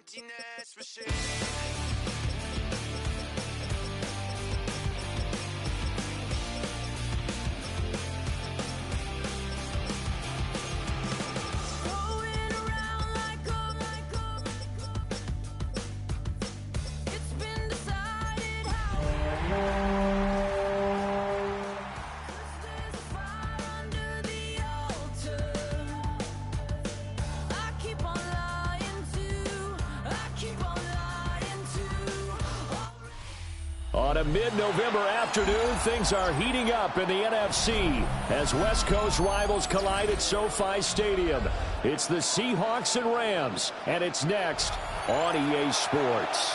emptiness machine. On a mid-November afternoon, things are heating up in the NFC as West Coast rivals collide at SoFi Stadium. It's the Seahawks and Rams, and it's next on EA Sports.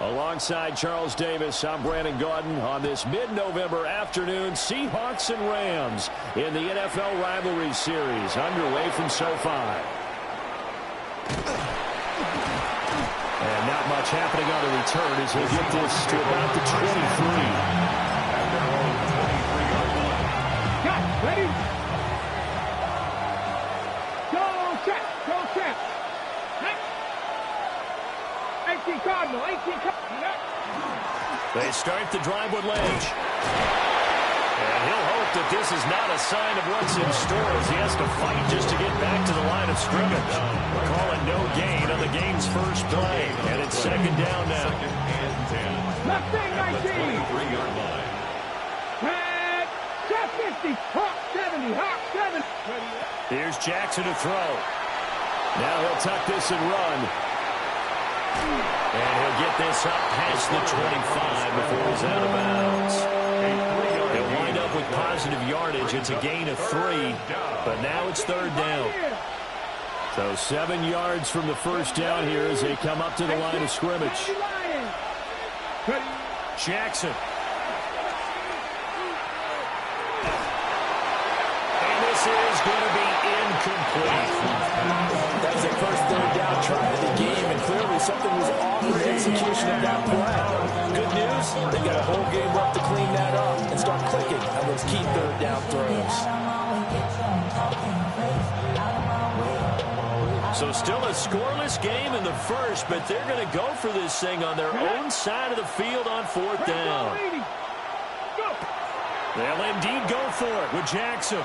Alongside Charles Davis, I'm Brandon Gaudin on this mid-November afternoon. Seahawks and Rams in the NFL Rivalry Series underway from SoFi. And not much happening on the return as they get this to about the 23. Cut, ready? Go check, go check. 18 Cardinal, 18 Cardinal. They start the drive with Lynch. And he'll hope that this is not a sign of what's in store as he has to fight just to get back to the line of scrimmage. We're calling no gain on the game's first play. And it's second down now. Left thing, 19. Red, shot 50, Hawk 70, Hawk 70. Here's Jackson to throw. Now he'll tuck this and run. And he'll get this up past the 25 before he's out of bounds. He'll wind up with positive yardage. It's a gain of 3, but now it's third down. So 7 yards from the first down here as they come up to the line of scrimmage. Jackson. And this is going to be incomplete. That was their first third down try of the game, and clearly something was off with the execution of that play. Good news, they got a whole game left to clean that up and start clicking on those key third down throws. So still a scoreless game in the first, but they're going to go for this thing on their own side of the field on fourth down. They'll indeed go for it with Jackson.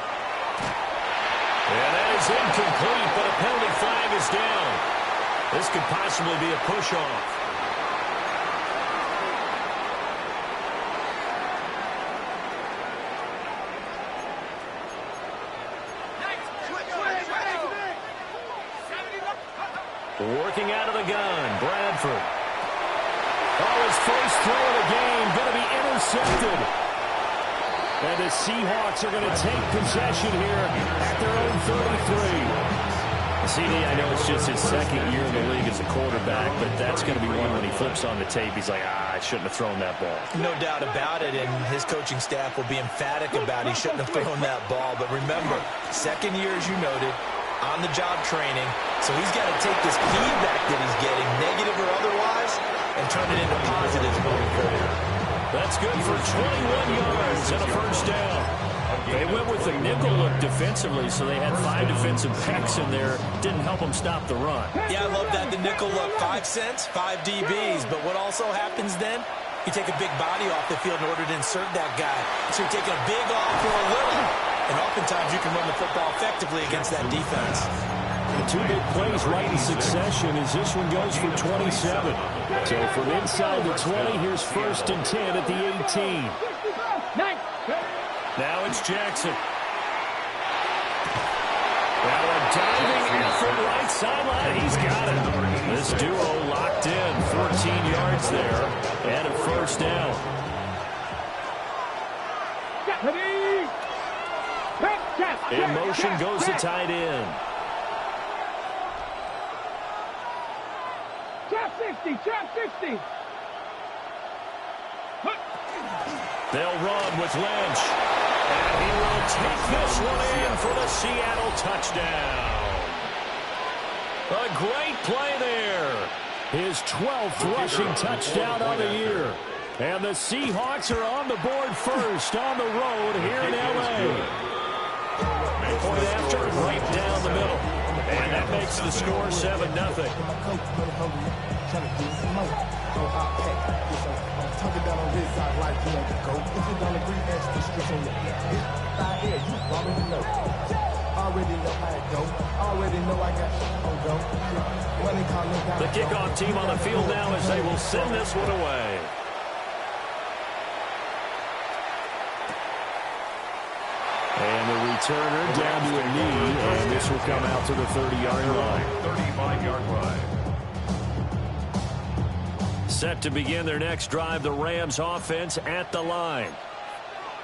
And that is incomplete, but a penalty flag is down. This could possibly be a push-off. Working out of the gun, Bradford. Oh, his first throw of the game going to be intercepted. And the Seahawks are going to take possession here at their own 33. CD, I know it's just his second year in the league as a quarterback, but that's going to be one when he flips on the tape. He's like, I shouldn't have thrown that ball. No doubt about it, and his coaching staff will be emphatic about he shouldn't have thrown that ball. But remember, second year, as you noted, on-the-job training, so he's got to take this feedback that he's getting, negative or otherwise, and turn it into positives moving forward. That's good for 21 yards and a first down. They went with the nickel look defensively, so they had 5 defensive backs in there. Didn't help them stop the run. Yeah, I love that. The nickel look, 5 cents, 5 DBs. But what also happens then? You take a big body off the field in order to insert that guy. So you're taking a big off for a little. And oftentimes you can run the football effectively against that defense. The 2 big plays right in succession as this one goes for 27. So from inside the 20, here's first and 10 at the 18. Now it's Jackson. Now a diving effort right sideline. He's got it. This duo locked in. 14 yards there and a first down. Ready? In motion goes the tight end. Trap 60, trap 60. They'll run with Lynch. And he will take this one in for the Seattle touchdown. A great play there. His 12th rushing touchdown of the year. And the Seahawks are on the board first on the road here in L.A. Point after, right down the middle. And that makes the score 7-0. The kickoff team on the field now as they will send this one away. And the returner down to a knee, and this will come out to the 30-yard line. 35-yard line. Set to begin their next drive, the Rams offense at the line.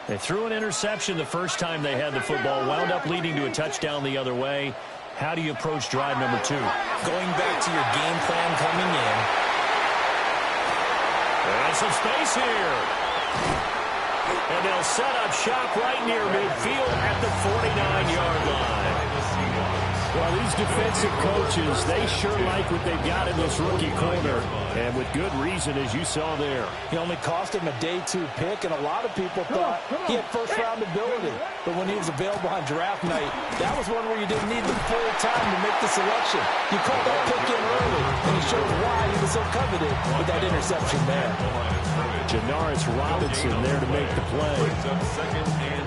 They threw an interception the first time they had the football, wound up leading to a touchdown the other way. How do you approach drive number 2? Going back to your game plan coming in. And some space here. And they'll set up shop right near midfield at the 49-yard line. Well, these defensive coaches, they sure like what they've got in this rookie corner. And with good reason, as you saw there. He only cost him a day 2 pick, and a lot of people thought he had first-round ability. But when he was available on draft night, that was one where you didn't need the full time to make the selection. You called that pick in early, and he showed why he was so coveted with that interception there. Janaris Robinson there to make the play.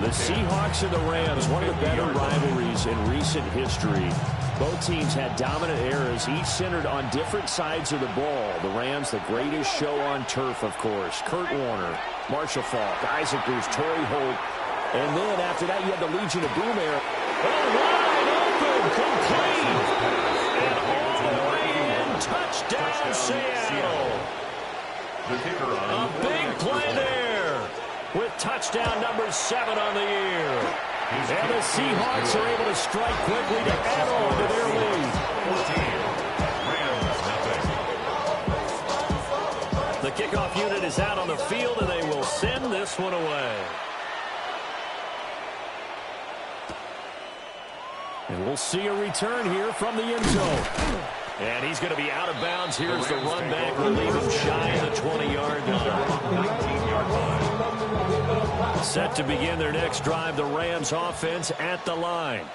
The Seahawks and the Rams, one of the better rivalries in recent history. Both teams had dominant eras, each centered on different sides of the ball. The Rams, the greatest show on turf, of course. Kurt Warner, Marshall Faulk, Isaac Bruce, Torrey Holt. And then after that, you had the Legion of Boom era. Oh, wide open, complete. And all the way in, touchdown, Seattle. A big play there with touchdown number 7 on the year. And the Seahawks are able to strike quickly to add on to their lead. The kickoff unit is out on the field, and they will send this one away. And we'll see a return here from the end zone. And he's going to be out of bounds. Here's the run back. Will leave him shy of the 20-yard line. 19-yard line. Set to begin their next drive, the Rams offense at the line.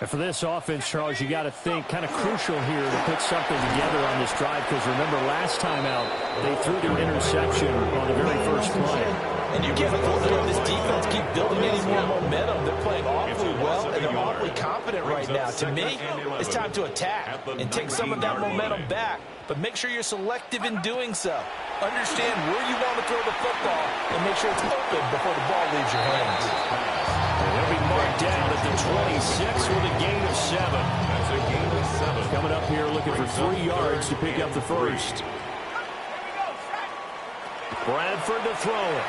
And for this offense, Charles, you got to think kind of crucial here to put something together on this drive, because remember last time out, they threw the interception on the very first play. And you can't afford to let this defense keep building any more momentum. They're playing awfully well, and they're awfully confident right now. To me, it's time to attack and take some of that momentum back. But make sure you're selective in doing so. Understand where you want to throw the football and make sure it's open before the ball leaves your hands. And they'll be marked down at the 26 with a gain of 7. That's a gain of 7. Coming up here looking for 3 yards to pick up the first. Bradford to throw it.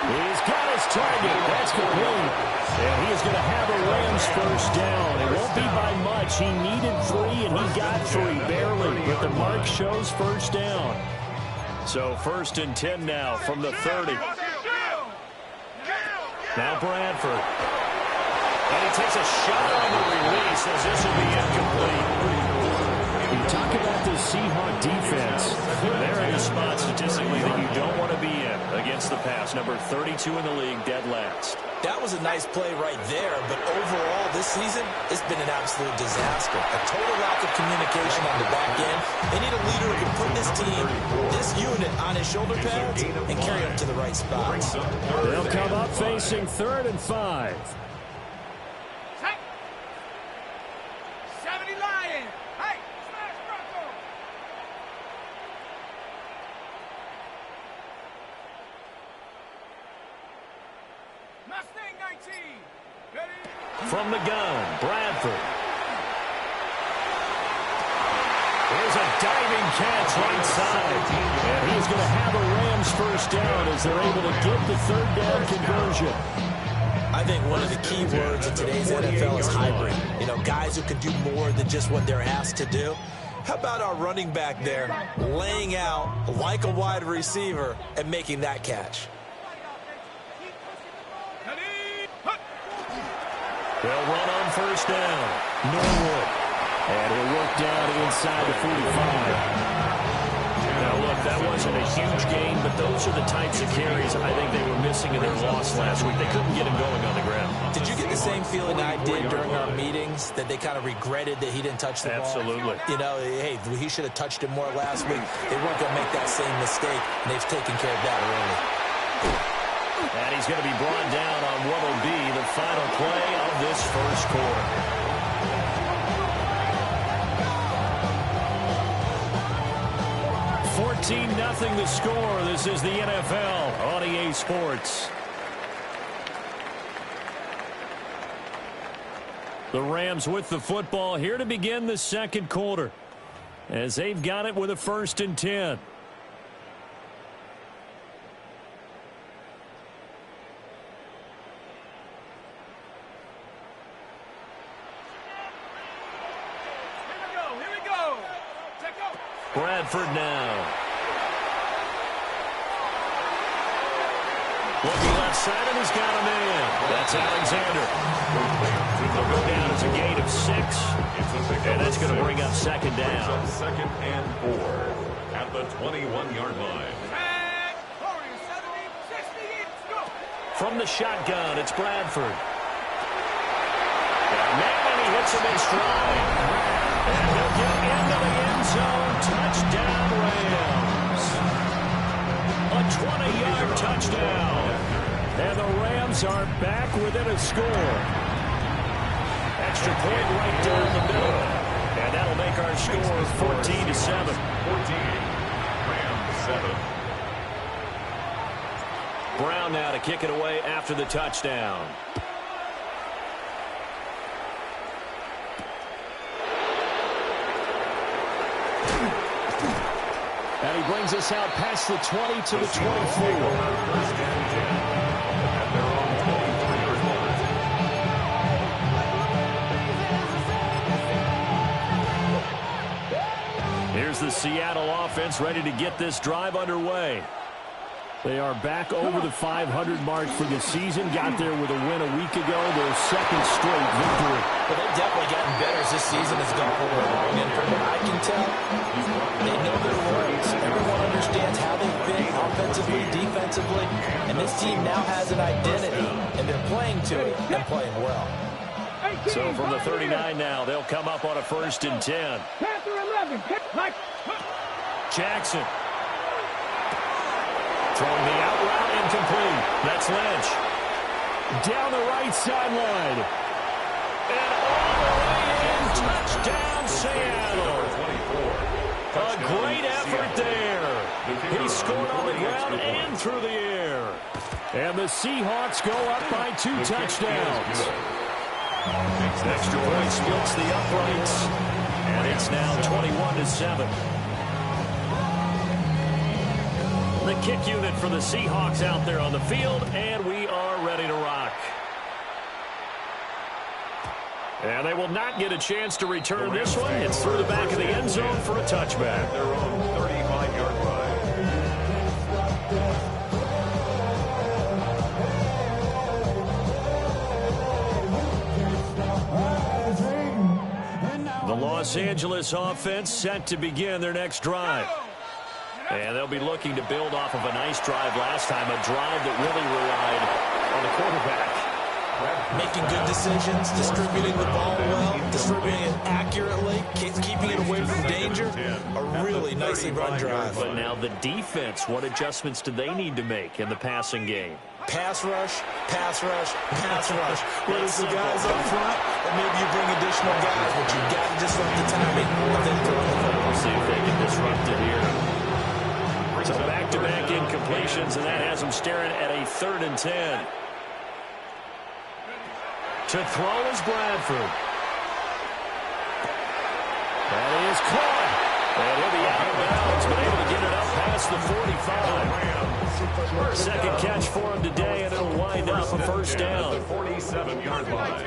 He's got his target. That's complete. And he is going to have a Rams first down. It won't be by much. He needed 3, and he got 3, barely. But the mark shows first down. So 1st and 10 now from the 30. Now Bradford. And he takes a shot on the release as this will be incomplete. You talk about this Seahawk defense. They're in a spot statistically that you don't want to be in against the pass. Number 32 in the league, dead last. That was a nice play right there, but overall this season, it's been an absolute disaster. A total lack of communication on the back end. They need a leader who can put this team, this unit, on his shoulder pads and carry them to the right spots. They'll come up facing 3rd and 5. 70 Lions. Hey, smash Bronco. Mustang 19. Ready? From the gun, Bradford. Here's a diving catch right side. And he's going to have a Rams first down as they're able to get the third down conversion. I think one of the key words in today's NFL is hybrid. You know, guys who can do more than just what they're asked to do. How about our running back there laying out like a wide receiver and making that catch? They'll run on first down. Norwood. And he'll work down inside the 45. Now, look, that wasn't a huge gain, but those are the types of carries I think they were missing in their loss last week. They couldn't get him going on the ground. Did you get the same feeling I did during our meetings, that they kind of regretted that he didn't touch the ball? Absolutely. You know, hey, he should have touched it more last week. They weren't going to make that same mistake, and they've taken care of that early. And he's going to be brought down on what will be the final play of this first quarter. 14-0 the score. This is the NFL on EA Sports. The Rams with the football here to begin the second quarter, as they've got it with a 1st and 10. Bradford now. Looking left side, and he's got a man. That's Alexander. They'll go down as a gain of 6. And that's going to bring up second down. 2nd and 4 at the 21-yard line. From the shotgun, it's Bradford. And he hits him in stride. And he'll get into the end zone. Touchdown, Rams. A 20-yard touchdown. And the Rams are back within a score. Extra point right down the middle. And that'll make our score 14-7. 14, Rams 7. Brown now to kick it away after the touchdown. And he brings us out past the 20 to the 24. Here's the Seattle offense ready to get this drive underway. They are back over the 500 mark for the season. Got there with a win a week ago, their second straight victory. But they've definitely gotten better as this season has gone along. And from what I can tell, they know their roles. Everyone understands how they fit offensively, defensively. And this team now has an identity, and they're playing to it and playing well. So from the 39 now, they'll come up on a 1st and 10. Jackson. Throwing the out route, incomplete. That's Lynch. Down the right sideline. And all the way in. Touchdown, Seattle. A great effort there. He scored on the ground and through the air. And the Seahawks go up by 2 touchdowns. Extra point splits the uprights. And it's now 21-7. The kick unit for the Seahawks out there on the field, and we are ready to rock. And they will not get a chance to return this one. It's through the back of the end zone for a touchback. Their own 35-yard line. The Los Angeles offense set to begin their next drive. And they'll be looking to build off of a nice drive last time, a drive that really relied on the quarterback. Making good decisions, distributing the ball well, distributing it accurately, keeping it away from danger. A really nicely run drive. But now the defense, what adjustments do they need to make in the passing game? Pass rush, pass rush, pass rush. Whether it's the guys up front, or maybe you bring additional guys, but you've got to disrupt the timing of them throwing the football. We'll see if they can disrupt it here. So back-to-back incompletions, and that has them staring at a 3rd and 10. To throw is Bradford. That is caught. And he'll be out of bounds, but able to get it up past the 45. Second catch for him today, and it'll wind up a first down. 47-yard line.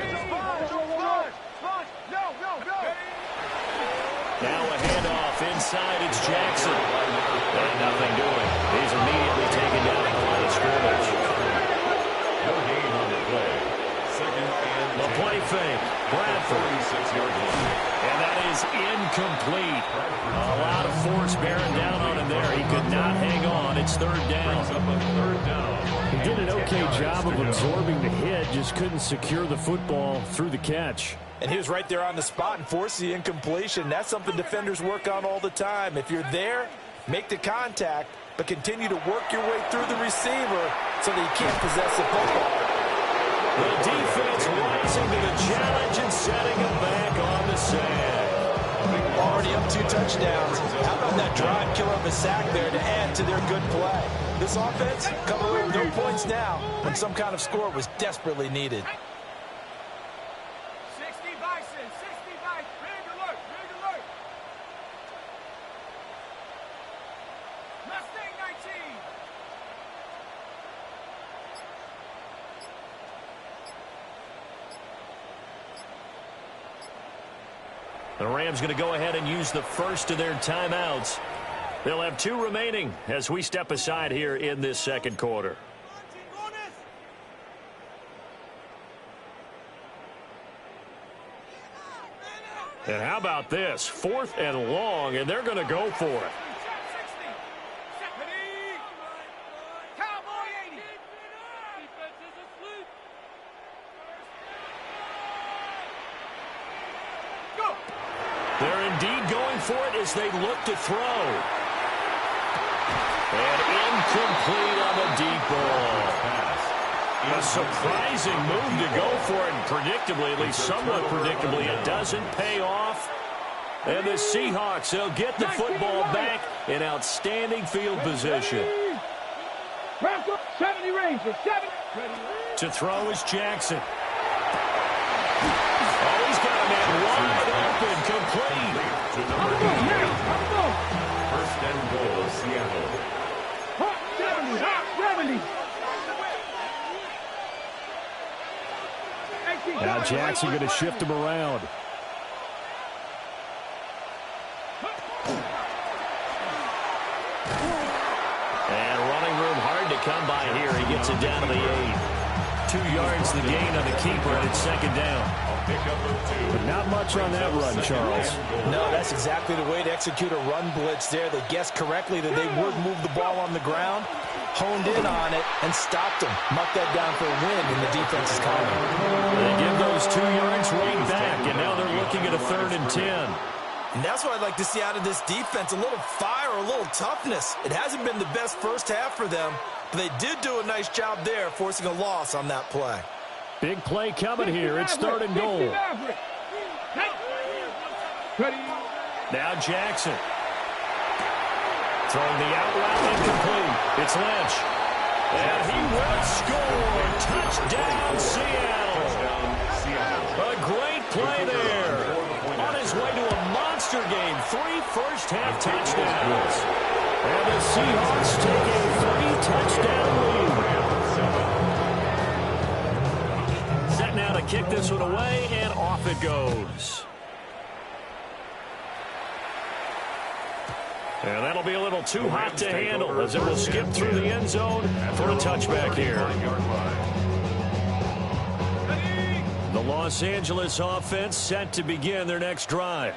Now a handoff inside. It's Jackson. And nothing doing. He's immediately taken down at the line of scrimmage. No gain on the play. Second and The play fake. Bradford. 46-yard line. And that is incomplete. A lot of force bearing down on him there. He could not hang on. It's third down. Brings up a third down. He did an okay job of absorbing the hit, just couldn't secure the football through the catch. And he was right there on the spot and forced the incompletion. That's something defenders work on all the time. If you're there, make the contact, but continue to work your way through the receiver so that you can't possess the football. The defense rising to the challenge and setting him back on the sack. Already up 2 touchdowns. How about that drive killer of a sack there to add to their good play? This offense coming away with no points now when some kind of score was desperately needed. The Rams going to go ahead and use the first of their timeouts. They'll have 2 remaining as we step aside here in this second quarter. And how about this? 4th and long, and they're going to go for it. They're indeed going for it as they look to throw. And incomplete on the deep ball. A surprising move to go for it, and predictably, at least somewhat predictably, it doesn't pay off. And the Seahawks, they'll get the football back in outstanding field position. 70 Rangers, 70. To throw is Jackson. Oh, he's got a man wide open, complete. First and goal, Seattle. 70. Now Jackson going to shift him around. And running room hard to come by here. He gets it down to the 8. 2 yards the gain on the keeper, and it's second down. But not much on that run, Charles. No, that's exactly the way to execute a run blitz there. They guessed correctly that they would move the ball on the ground, honed in on it, and stopped them. Mucked that down for a win, and the defense is calling. They give those 2 yards right back, and now they're looking at a 3rd and 10. And that's what I'd like to see out of this defense, a little fire, a little toughness. It hasn't been the best first half for them, but they did do a nice job there, forcing a loss on that play. Big play coming here. It's 3rd and goal. Now Jackson. Throwing the out route incomplete. It's Lynch. And he will score. Touchdown, Seattle. A great play there. On his way to a monster game. 3 first-half touchdowns. And the Seahawks take a 3-touchdown lead. Set now to kick this one away, and off it goes. And that'll be a little too hot to handle as it will skip through the end zone for a touchback here. The Los Angeles offense set to begin their next drive.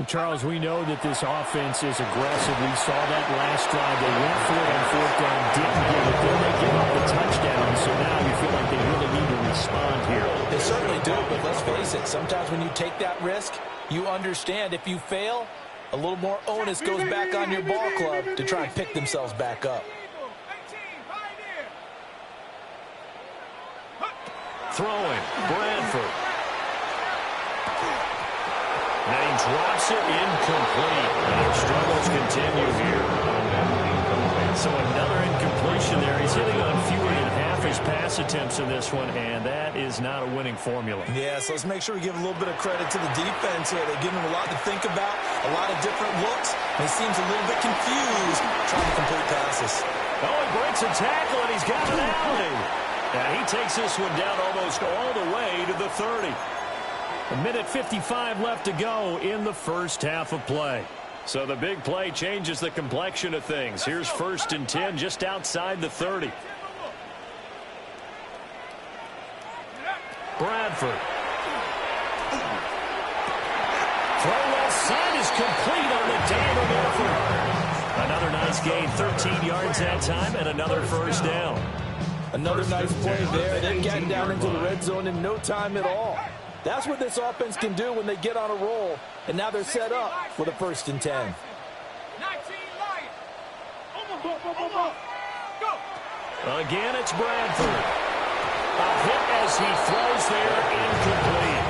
Charles, we know that this offense is aggressive. We saw that last drive. They went for it on 4th down, didn't get it. Then they give up the touchdown, so now you feel like they really need to respond here. They certainly do, but let's face it, sometimes when you take that risk, you understand if you fail, a little more onus goes back on your ball club to try and pick themselves back up. Throwing, Bradford. And he drops it incomplete. And their struggles continue here. So another incompletion there. He's hitting on fewer than half his pass attempts in this one, and that is not a winning formula. Yeah, so let's make sure we give a little bit of credit to the defense here. They're giving him a lot to think about, a lot of different looks, and he seems a little bit confused trying to complete passes. Oh, he breaks a tackle, and he's got an alley. And he takes this one down almost all the way to the 30. A minute 55 left to go in the first half of play. So the big play changes the complexion of things. Here's 1st and 10 just outside the 30. Bradford. Throw left side is complete on the diving effort. Another nice gain, 13 yards that time, and another first down. Another nice play there. They're getting down into the red zone in no time at all. That's what this offense can do when they get on a roll. And now they're set up for the 1st and 10. Again, it's Bradford. A hit as he throws there, incomplete.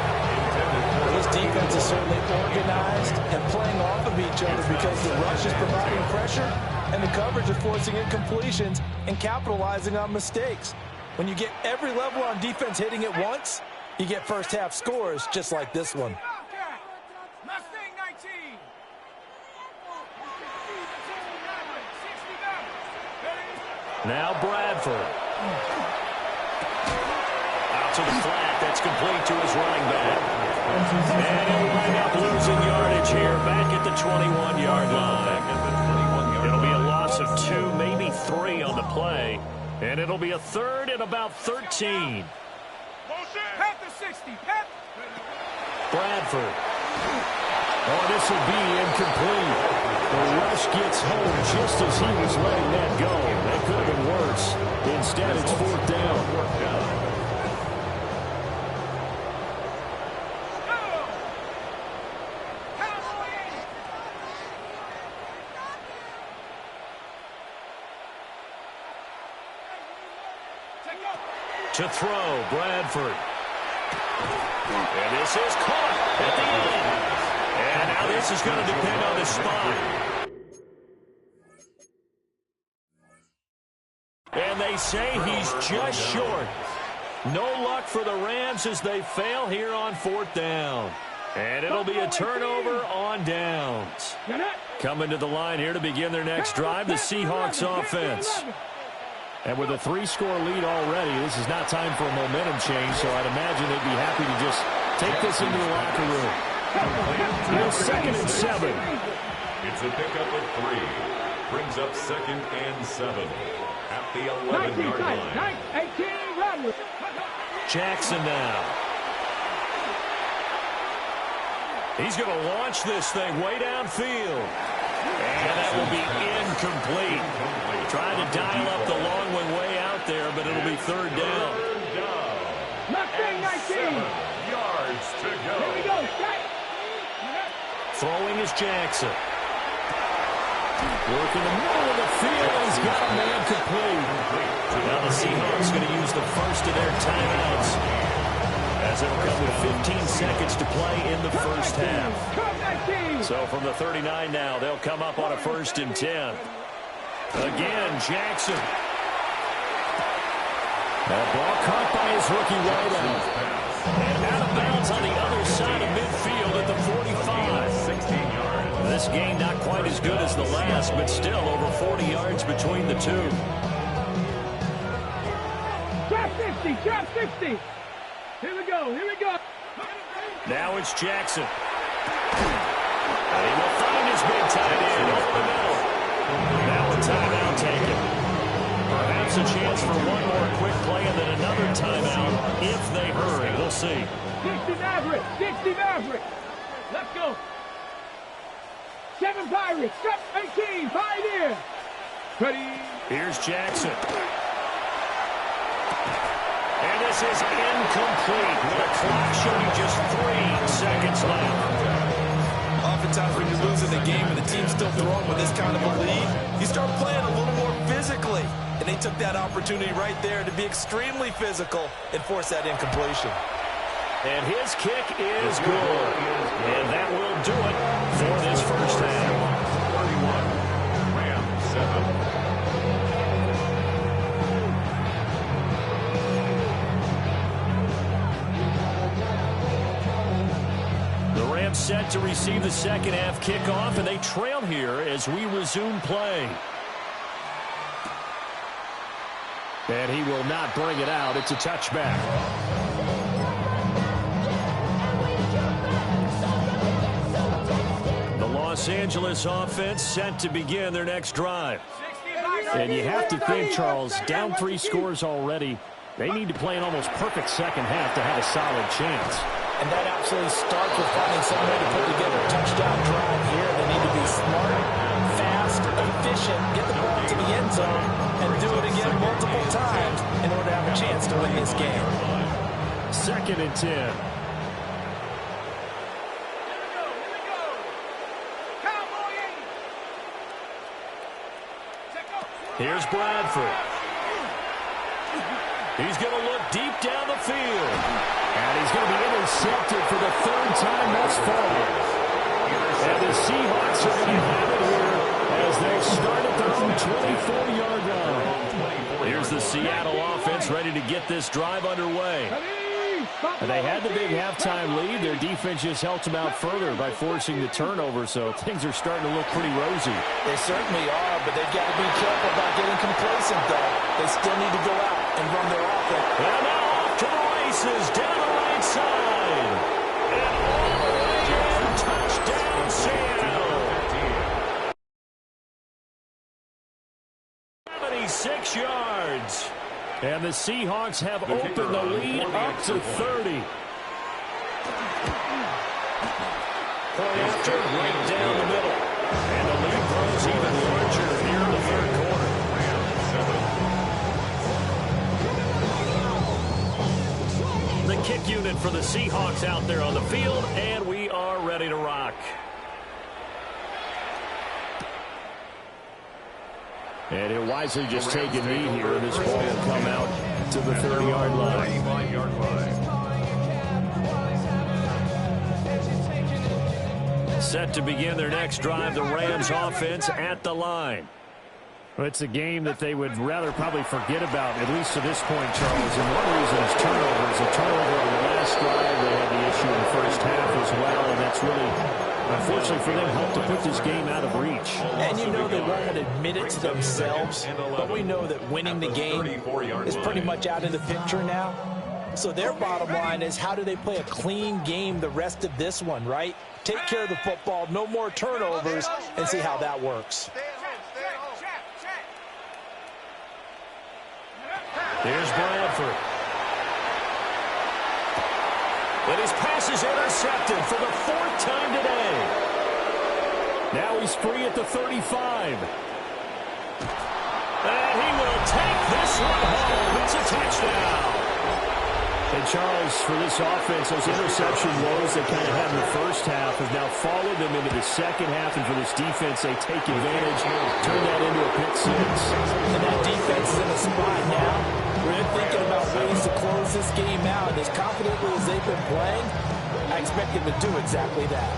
This defense is certainly organized and playing off of each other because the rush is providing pressure and the coverage is forcing incompletions and capitalizing on mistakes. When you get every level on defense hitting it once, you get first half scores just like this one. Now Bradford. Out to the flat. That's complete to his running back. And he'll wind up losing yardage here back at the 21-yard line. It'll be a loss of 2, maybe 3 on the play. And it'll be a 3rd and about 13. Bradford. Oh, this will be incomplete. The rush gets home just as he was letting that go. That could have been worse. Instead, it's 4th down. To throw, Bradford. And this is caught at the end. And now this is going to depend on the spot. And they say he's just short. No luck for the Rams as they fail here on 4th down. And it'll be a turnover on downs. Coming to the line here to begin their next drive, the Seahawks offense. And with a 3-score lead already, this is not time for a momentum change, so I'd imagine they'd be happy to just take this into the locker room. Here's 2nd and 7. It's a pickup of 3. Brings up 2nd and 7 at the 11-yard line. Jackson now. He's going to launch this thing way downfield. And that will be incomplete. Trying to dial up the long one way out there, but it'll be 3rd down. Mustang 19. 7 yards to go. Here we go. Throwing is Jackson. Working the middle of the field. He's got a man complete. Now the Seahawks going to use the first of their timeouts, as it'll come with 15 seconds to play in the first half. So from the 39 now, they'll come up on a 1st and 10. Again, Jackson. That ball caught by his rookie wideout. And out of bounds on the other side of midfield at the 45. 16 yards. This game not quite as good as the last, but still over 40 yards between the two. Drop 50, drop 50. Here we go, here we go. Now it's Jackson. And he will find his big tight end over the middle. Now a timeout taken. Perhaps a chance for one more quick play and then another timeout if they hurry. We'll see. 60 Maverick, 60 Maverick. Let's go. 7 Pirates, 18, Pioneer. Ready. Here's Jackson. And this is incomplete with a clock showing just 3 seconds left. Oftentimes when you're losing the game and the team's still throwing with this kind of a lead, you start playing a little more physically. And they took that opportunity right there to be extremely physical and force that incompletion. And his kick is good. And that will do it for this first half. 31, Rams 7. Seahawks set to receive the second half kickoff, and they trail here as we resume play. And he will not bring it out. It's a touchback. The Los Angeles offense set to begin their next drive. And you have to think, Charles, down 3 scores already. They need to play an almost perfect second half to have a solid chance. And that absolutely starts with finding some way to put together a touchdown drive here. They need to be smart, fast, efficient, get the ball to the end zone, and do it again multiple times in order to have a chance to win this game. 2nd and 10. Here's Bradford. He's going to look deep down the field. And he's going to be intercepted for the 3rd time thus far. And the Seahawks are going to have it here as they start at their own 24-yard line. Here's the Seattle offense ready to get this drive underway. And they had the big halftime lead. Their defense just helped them out further by forcing the turnover, so things are starting to look pretty rosy. They certainly are, but they've got to be careful about getting complacent, though. They still need to go out and run their offense. And now off to the races, down the right side. And all the way in, touchdown, Seattle. 76 yards. And the Seahawks have opened the lead up to 30. Point after, right down the middle. And the lead grows even larger here in the 3rd quarter. The kick unit for the Seahawks out there on the field, and we are ready to rock. And he'll wisely just take a knee here. This ball will come out to the 30-yard line. Set to begin their next drive, the Rams offense at the line. Well, it's a game that they would rather probably forget about, at least to this point, Charles. And one reason is turnovers. A turnover on the last drive. They had the issue in the first half as well, and that's really, unfortunately for them, helped to put this game out of reach. And you know they won't admit it to themselves, but we know that winning the game is pretty much out of the picture now. So their bottom line is, how do they play a clean game the rest of this one, right? Take care of the football, no more turnovers, and see how that works. Here's Bradford. But his pass is intercepted for the 4th time today. Now he's free at the 35. And he will take this one home. It's a touchdown. And Charles, for this offense, those interception woes they kind of had in the first half have now followed them into the second half. And for this defense, they take advantage, turn that into a pick 6. And that defense is in a spot now where they're thinking about ways to close this game out. And as confidently as they've been playing, I expect them to do exactly that.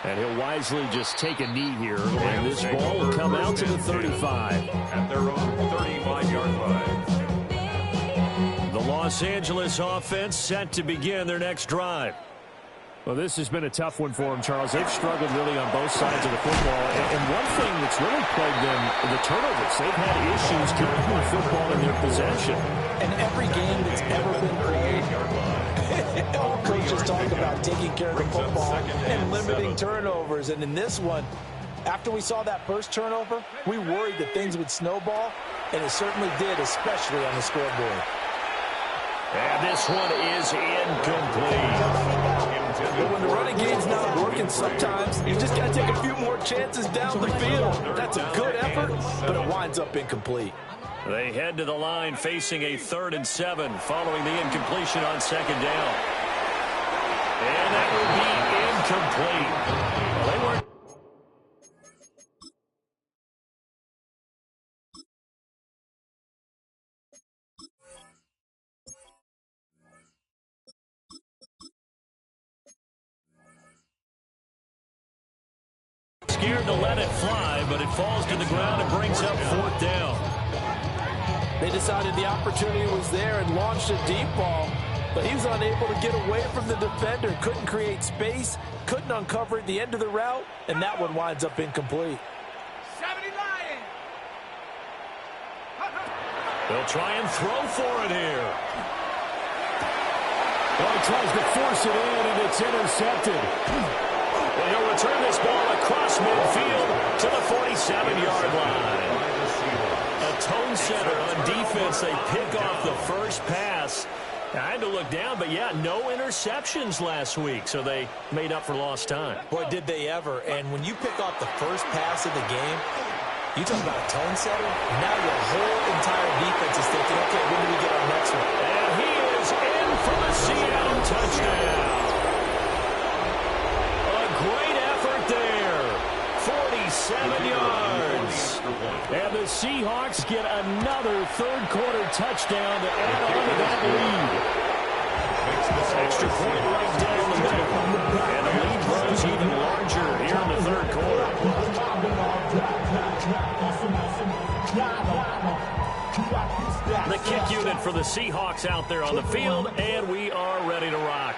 And he'll wisely just take a knee here. And this ball will come out to the 35. At their own 35-yard line. The Los Angeles offense set to begin their next drive. Well, this has been a tough one for them, Charles. They've struggled really on both sides of the football. And one thing that's really plagued them, the turnovers. They've had issues keeping the football in their possession. And every game that's ever been played, all coaches talk about taking care of the football and limiting turnovers. And in this one, after we saw that first turnover, we worried that things would snowball, and it certainly did, especially on the scoreboard. And this one is incomplete. But when the running game's not working, sometimes you just got to take a few more chances down the field. That's a good effort, but it winds up incomplete. They head to the line facing a 3rd and 7 following the incompletion on 2nd down. And that will be incomplete. Well, they weren't. Scared to let it fly, but it falls to the ground and brings up 4th down. They decided the opportunity was there and launched a deep ball, but he was unable to get away from the defender, couldn't create space, couldn't uncover at the end of the route, and that one winds up incomplete. 70 Lions. They'll try and throw for it here. Well, he tries to force it in, and it's intercepted. And he'll return this ball across midfield to the 47-yard line. A tone setter on defense. They pick off the first pass. I had to look down, but yeah, no interceptions last week, so they made up for lost time. Boy, did they ever. And when you pick off the first pass of the game, you talk about a tone setter, now your whole entire defense is thinking, okay, when do we get our next one? And he is in for the Seattle touchdown. A great effort there. 47 yards. And the Seahawks get another third-quarter touchdown to add on to that lead. Extra point right down the middle. And the lead grows even larger here in the third quarter. The kick unit for the Seahawks out there on the field, and we are ready to rock.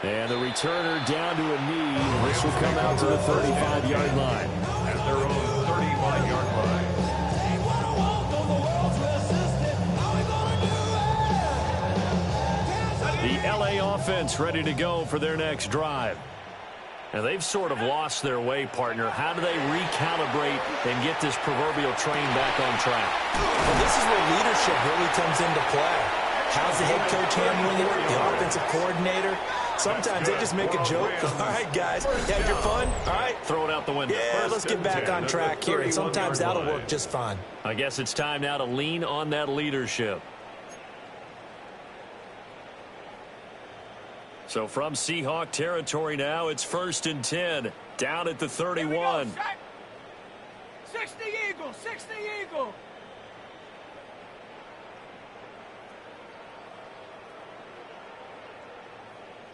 And the returner down to a knee. This will come out to the 35-yard line. At their own 35-yard line. The LA offense ready to go for their next drive. Now, they've sort of lost their way, partner. How do they recalibrate and get this proverbial train back on track? Well, this is where leadership really comes into play. How's the head coach handling it? The offensive coordinator? Sometimes they just make a joke. All right, guys, you had your fun? All right. Throw it out the window. Yeah, let's get back on track here, and sometimes that'll work just fine. I guess it's time now to lean on that leadership. So from Seahawk territory now, it's 1st and 10, down at the 31. 60 Eagle, 60 Eagle.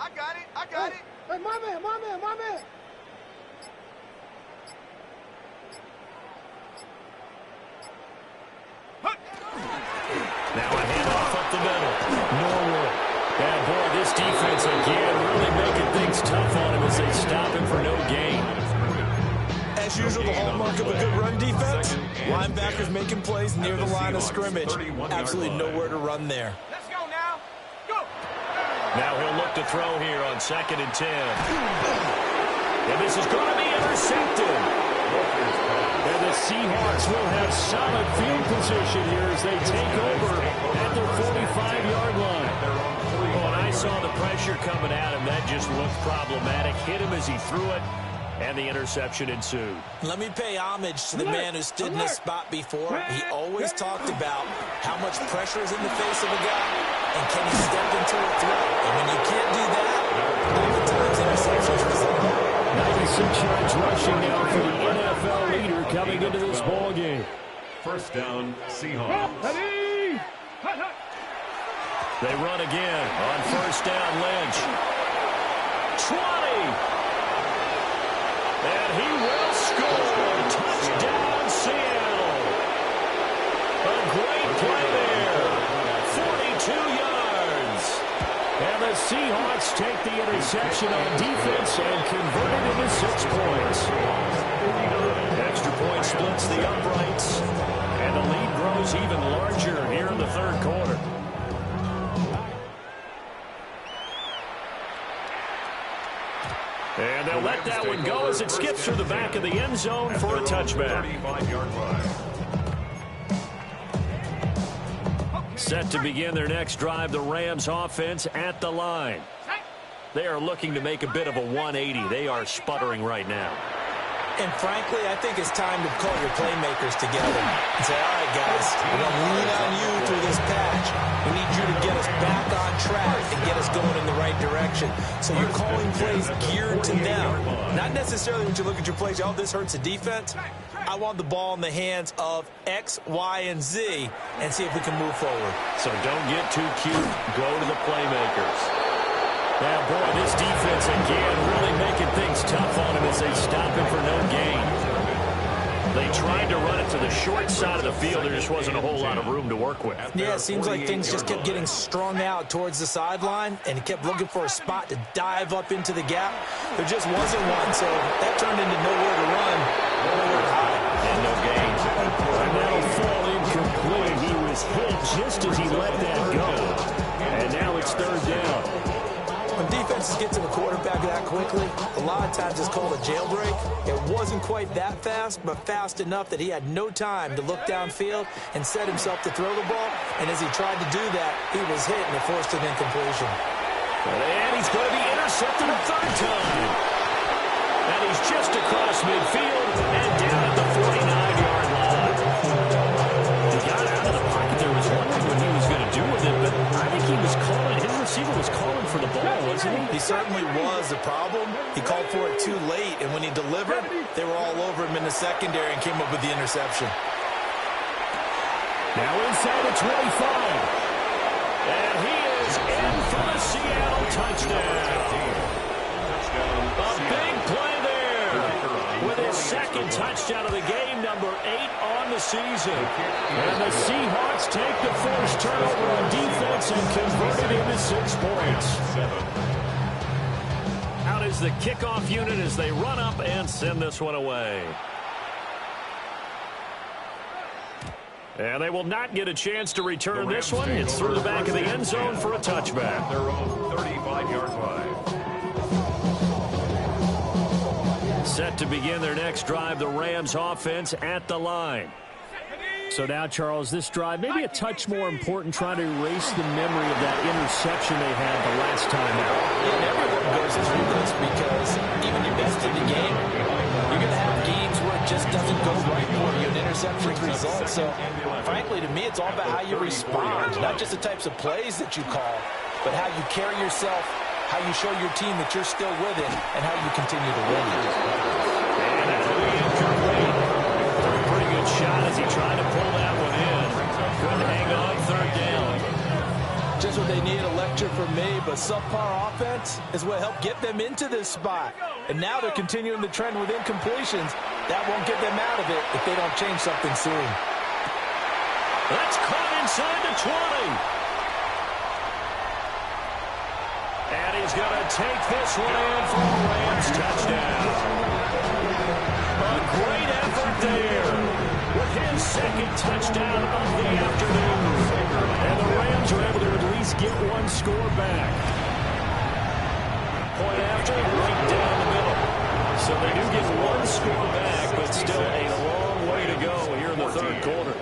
I got it. Hey, my man. Now a handoff up the middle. Norwood. And boy, this defense again really making things tough on him as they stop him for no gain. As usual, the hallmark of a good run defense, linebackers making plays near the line of scrimmage. Absolutely nowhere to run there. Let's go now. Go. Now he'll look to throw here on 2nd and 10. And this is going to be intercepted. And the Seahawks will have solid field position here as they take over at their 45-yard line. Oh, and I saw the pressure coming at him. That just looked problematic. Hit him as he threw it, and the interception ensued. Let me pay homage to the man who stood in this spot before. He always talked about how much pressure is in the face of a guy, and can he step into a throw. And when you can't do that, oftentimes interceptions result. 96 yards rushing now for the NFL leader coming into this ball game. First down, Seahawks. They run again on 1st down. Lynch. 20. And he will score. Touchdown, Seattle. A great play there. 42 yards. And the Seahawks take the interception on defense and convert it into 6 points. Extra point splits the uprights. And the lead grows even larger here in the third quarter. And they'll let that one go as it skips through the back of the end zone for a touchback. 35-yard line. Set to begin their next drive, the Rams offense at the line. They are looking to make a bit of a 180. They are sputtering right now. And frankly, I think it's time to call your playmakers together and say, all right, guys, we're going to lean on you through this patch. We need you to get us back on track and get us going in the right direction. So you're calling plays geared to them. Not necessarily when you look at your plays, oh, this hurts the defense. I want the ball in the hands of X, Y, and Z and see if we can move forward. So don't get too cute. Go to the playmakers. Now, boy, this defense again really making things tough on him as they stop him for no gain. They tried to run it to the short side of the field. There just wasn't a whole lot of room to work with. Yeah, it seems like things just kept getting strung out towards the sideline, and he kept looking for a spot to dive up into the gap. There just wasn't one, so that turned into nowhere to run, nowhere to hide. And no gains. And that'll fall incomplete. He was hit just as he let that go. And now it's third down. When defenses get to the quarterback that quickly, a lot of times it's called a jailbreak. It wasn't quite that fast, but fast enough that he had no time to look downfield and set himself to throw the ball. And as he tried to do that, he was hit and it forced an incompletion. And he's going to be intercepted a third time. And he's just across midfield and down at the 49-yard line. He got out of the pocket. There was wondering what he was going to do with it, but I think he was calling. His receiver was calling for the ball, wasn't he? He certainly was. The problem, he called for it too late, and when he delivered, they were all over him in the secondary and came up with the interception. Now inside the 25. And he is in for the Seattle touchdown. A big play there with his second touchdown of the game, number 8 on the season. And the Seahawks take the first turnover on defense and convert it into 6 points. Out is the kickoff unit as they run up and send this one away. And they will not get a chance to return this one. It's through the back of the end zone for a touchback. Their own 35-yard line. Set to begin their next drive, the Rams offense at the line. So now, Charles, this drive maybe a touch more important, trying to erase the memory of that interception they had the last time out. And everyone goes through this because even your best in the game, you're going to have games where it just doesn't go right for you. An interception's result. So, frankly, to me, it's all about how you respond, not just the types of plays that you call, but how you carry yourself, how you show your team that you're still with it, and how you continue to win. And that'll be incomplete. A pretty good shot as he tried to pull that one in. Couldn't hang on third down. Just what they need, a lecture from me, but subpar offense is what helped get them into this spot. And now they're continuing the trend with incompletions. That won't get them out of it if they don't change something soon. That's caught inside the 20. And he's going to take this one in for a Rams touchdown. A great effort there with his second touchdown of the afternoon. And the Rams are able to at least get one score back. Point after, right down the middle. So they do get one score back, but still a long way to go here in the third quarter.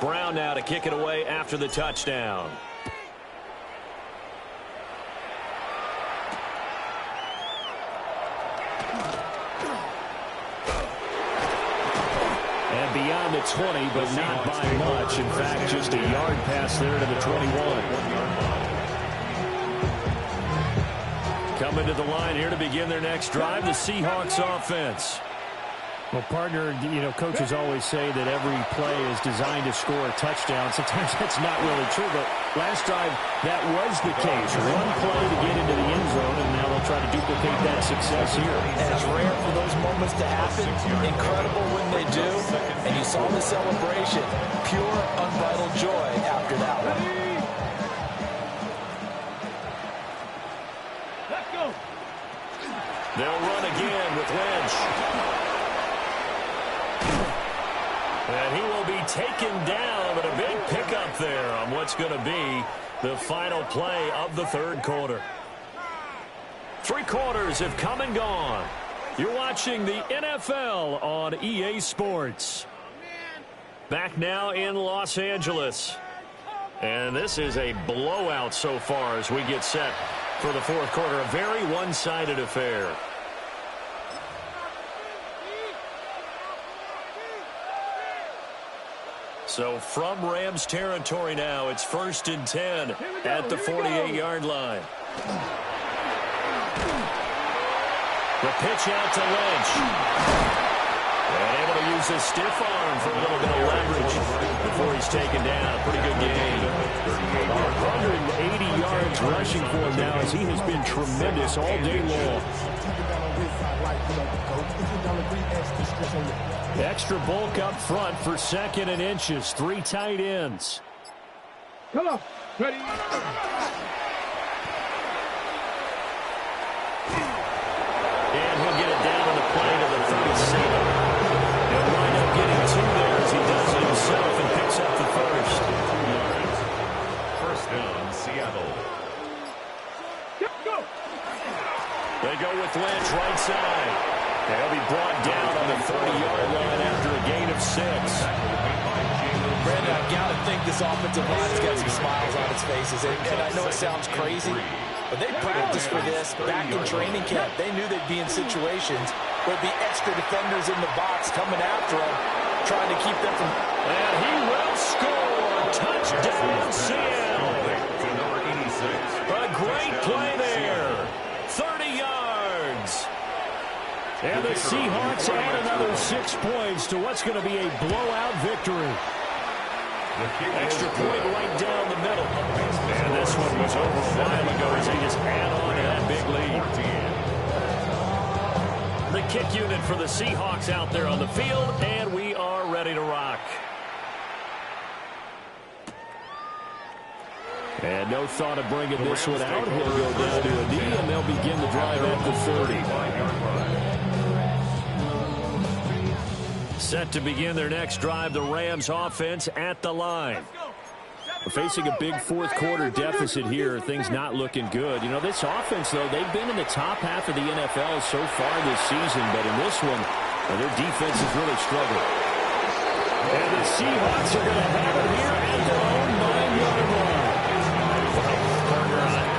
Brown now to kick it away after the touchdown. And beyond the 20, but not by much. In fact, just a yard pass there to the 21. Coming to the line here to begin their next drive, the Seahawks offense. Well, partner, you know, coaches always say that every play is designed to score a touchdown. Sometimes that's not really true, but last drive, that was the case. One play to get into the end zone, and now they'll try to duplicate that success here. And it's rare for those moments to happen. Incredible when they do. And you saw the celebration. Pure, unbridled joy after that one. Let's go. They'll run again with Lynch. And he will be taken down, but a big pickup there on what's going to be the final play of the third quarter. 3 quarters have come and gone. You're watching the NFL on EA Sports. Back now in Los Angeles. And this is a blowout so far as we get set for the fourth quarter. A very one-sided affair. So from Rams territory now, it's 1st and 10 at the 48-yard line. The pitch out to Lynch. And able to use his stiff arm for a little bit of leverage before he's taken down. A pretty good game. 180 yards rushing for him now as he has been tremendous all day long. Extra bulk up front for 2nd and inches. 3 tight ends. Come on. Ready. And he'll get it down on the play to the 37. He'll wind up getting 2 there as he does it himself and picks up the first. First down, Seattle. Go. They go with Lynch right side. They'll be brought down on the 30-yard line after a gain of 6. Brandon, I've got to think this offensive line's got some smiles on its faces. And I know it sounds crazy, but they practiced for this back in training camp. They knew they'd be in situations where there'd be extra defenders in the box coming after them, trying to keep them from... And he will score. Touchdown, Seattle. To number 86. A great play there. 30 yards. And the Seahawks add another 6 points to what's going to be a blowout victory. Extra point right down the middle. And this one was over a while ago as they just add on to that big lead. The kick unit for the Seahawks out there on the field, and we are ready to rock. And no thought of bringing this one out. He'll go down to a knee, and they'll begin the drive at the 30. Set to begin their next drive, the Rams offense at the line. We're facing a big fourth-quarter deficit here. Things not looking good. You know, this offense, though, they've been in the top half of the NFL so far this season, but in this one, their defense has really struggled. And the Seahawks are going to have it here at their own 9-yard line.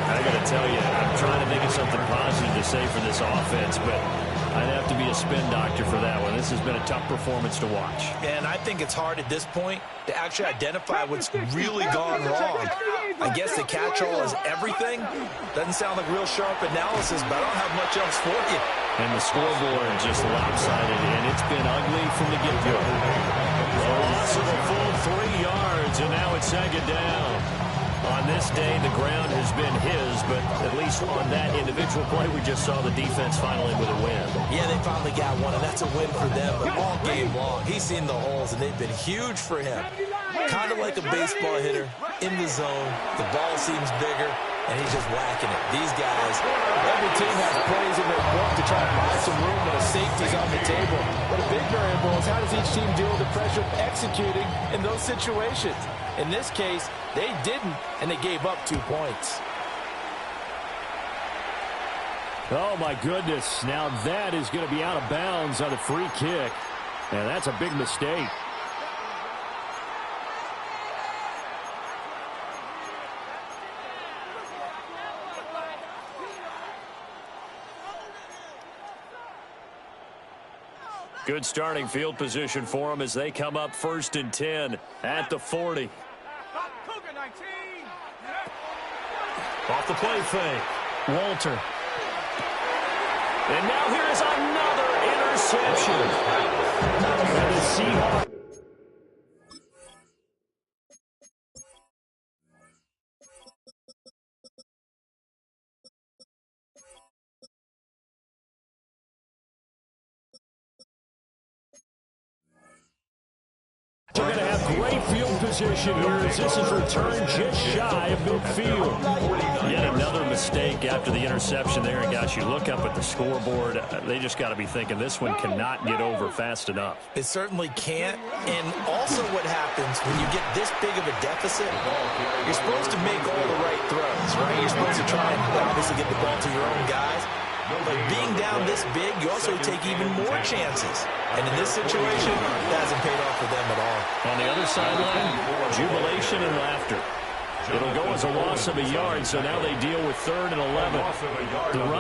I got to tell you, I'm trying to think of something positive to say for this offense, but I'd have to be a spin doctor for that one. This has been a tough performance to watch. And I think it's hard at this point to actually identify what's really gone wrong. I guess the catch-all is everything. Doesn't sound like real sharp analysis, but I don't have much else for you. And the scoreboard just lopsided, and it's been ugly from the get-go. A loss of a full 3 yards, and now it's 2nd down. On this day, the ground has been his, but at least on that individual play, we just saw the defense finally with a win. Yeah, they finally got one, and that's a win for them. But all game long, he's seen the holes, and they've been huge for him. Kind of like a baseball hitter in the zone. The ball seems bigger, and he's just whacking it. These guys, every team has plays in their book to try to buy some room when a safety's on the table. But a big variable is how does each team deal with the pressure of executing in those situations? In this case, they didn't, and they gave up 2 points. Oh, my goodness. Now that is going to be out of bounds on the free kick. And that's a big mistake. Good starting field position for them as they come up 1st and 10 at the 40. Off the play fake. Walter. And now here's another interception. And the Seahawks. They're going to have great field position here as this is returned just shy of midfield. Yet another mistake after the interception there. And, gosh, you look up at the scoreboard, they just got to be thinking this one cannot get over fast enough. It certainly can't. And also what happens when you get this big of a deficit, you're supposed to make all the right throws, right? You're supposed to try and obviously get the ball to your own guys. But being down this big, you also take even more chances. And in this situation, that hasn't paid off for them at all. On the other sideline, jubilation and laughter. It'll go as a loss of a yard, so now they deal with 3rd and 11. The run